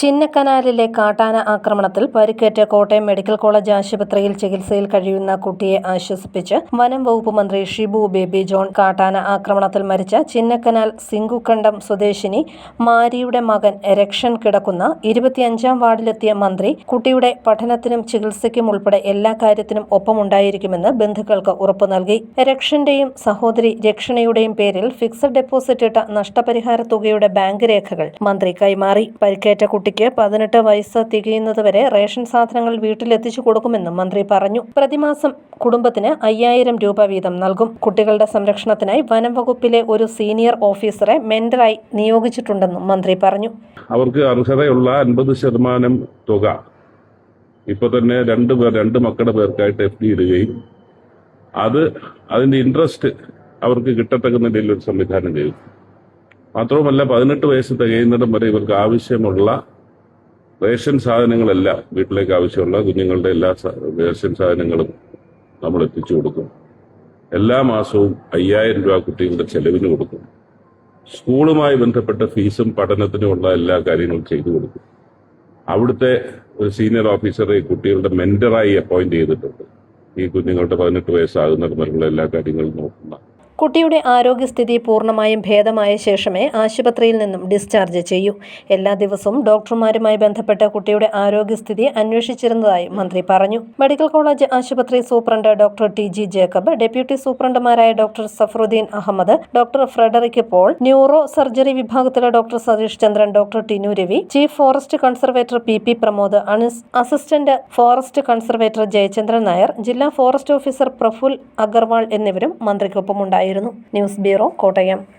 ചിന്നക്കനാലിലെ കാട്ടാന ആക്രമണത്തിൽ പരിക്കേറ്റ് കോട്ടയം മെഡിക്കൽ കോളേജ് ആശുപത്രിയിൽ ചികിത്സയിൽ കഴിയുന്ന കുട്ടിയെ ആശ്വസിപ്പിച്ച് വനം വകുപ്പ് മന്ത്രി ഷിബു ബേബി ജോൺ. കാട്ടാന ആക്രമണത്തിൽ മരിച്ച ചിന്നക്കനാൽ സിങ്കുക്കണ്ടം സ്വദേശിനി മാരിയുടെ മകൻ രക്ഷൻ കിടക്കുന്ന 25-ാം വാർഡിലെത്തിയ മന്ത്രി കുട്ടിയുടെ പഠനത്തിനും ചികിത്സയ്ക്കും ഉൾപ്പെടെ എല്ലാ കാര്യത്തിനും ഒപ്പമുണ്ടായിരിക്കുമെന്ന് ബന്ധുക്കൾക്ക് ഉറപ്പു നൽകി. രക്ഷന്റെയും സഹോദരി രക്ഷണയുടെയും പേരിൽ ഫിക്സഡ് ഡെപ്പോസിറ്റ് ഇട്ട നഷ്ടപരിഹാര തുകയുടെ ബാങ്ക് രേഖകൾ മന്ത്രി കൈമാറി. പരിക്കേറ്റ കുട്ടിക്ക് 18 വയസ്സ് തികയുന്നതുവരെ റേഷൻ സാധനങ്ങൾ വീട്ടിലെത്തിച്ചു കൊടുക്കുമെന്നും മന്ത്രി പറഞ്ഞു. പ്രതിമാസം കുടുംബത്തിന് 5000 രൂപ വീതം നൽകും. കുട്ടികളുടെ സംരക്ഷണത്തിനായി വനം വകുപ്പിലെ ഒരു സീനിയർ ഓഫീസറെ മെന്ററായി നിയോഗിച്ചിട്ടുണ്ടെന്നും മന്ത്രി പറഞ്ഞു. അവർക്ക് അർഹതയുള്ള 50% തുക ഇപ്പൊ തന്നെ രണ്ട് മക്കളുടെ പേർക്കായിട്ട് FD ഇടുകയും അതിന്റെ ഇൻട്രസ്റ്റ് അവർക്ക് കിട്ടത്തക്ക നിലയിൽ ഒരു സംവിധാനം ചെയ്തു. മാത്രവുമല്ല 18 വയസ്സ് തികയുന്നിടം വരെ ഇവർക്ക് ആവശ്യമുള്ള റേഷൻ സാധനങ്ങളെല്ലാം വീട്ടിലേക്ക് ആവശ്യമുള്ള കുഞ്ഞുങ്ങളുടെ എല്ലാ റേഷൻ സാധനങ്ങളും നമ്മൾ എത്തിച്ചു കൊടുക്കും. എല്ലാ മാസവും 5000 രൂപ കുട്ടികളുടെ ചെലവിന് കൊടുക്കും. സ്കൂളുമായി ബന്ധപ്പെട്ട ഫീസും പഠനത്തിനുമുള്ള എല്ലാ കാര്യങ്ങളും ചെയ്തു കൊടുക്കും. അവിടുത്തെ ഒരു സീനിയർ ഓഫീസറെ കുട്ടികളുടെ മെന്ററായി അപ്പോയിന്റ് ചെയ്തിട്ടുണ്ട്. ഈ കുഞ്ഞുങ്ങളുടെ 18 വയസ്സാകുന്നത് വരെയുള്ള എല്ലാ കാര്യങ്ങളും നോക്കുന്ന. കുട്ടിയുടെ ആരോഗ്യസ്ഥിതി പൂർണ്ണമായും ഭേദമായ ശേഷമേ ആശുപത്രിയിൽ നിന്നും ഡിസ്ചാർജ് ചെയ്യൂ. എല്ലാ ദിവസവും ഡോക്ടർമാരുമായി ബന്ധപ്പെട്ട് കുട്ടിയുടെ ആരോഗ്യസ്ഥിതി അന്വേഷിച്ചിരുന്നതായി മന്ത്രി പറഞ്ഞു. മെഡിക്കൽ കോളേജ് ആശുപത്രി superintendent doctor TG Jacob, deputy സൂപ്രണ്ടുമാരായ doctor Safaruddin Ahammed, doctor Frederick Paul, neuro surgery വിഭാഗത്തിലെ doctor Satheesh Chandran, doctor Tinu Ravi, chief forest conservator PP Pramod, assistant forest conservator Jayachandran Nair, ജില്ലാ ഫോറസ്റ്റ് ഓഫീസർ പ്രഫുൽ അഗർവാൾ എന്നിവരും മന്ത്രിക്കൊപ്പമുണ്ടായിരുന്നു. News bureau, Kottayam.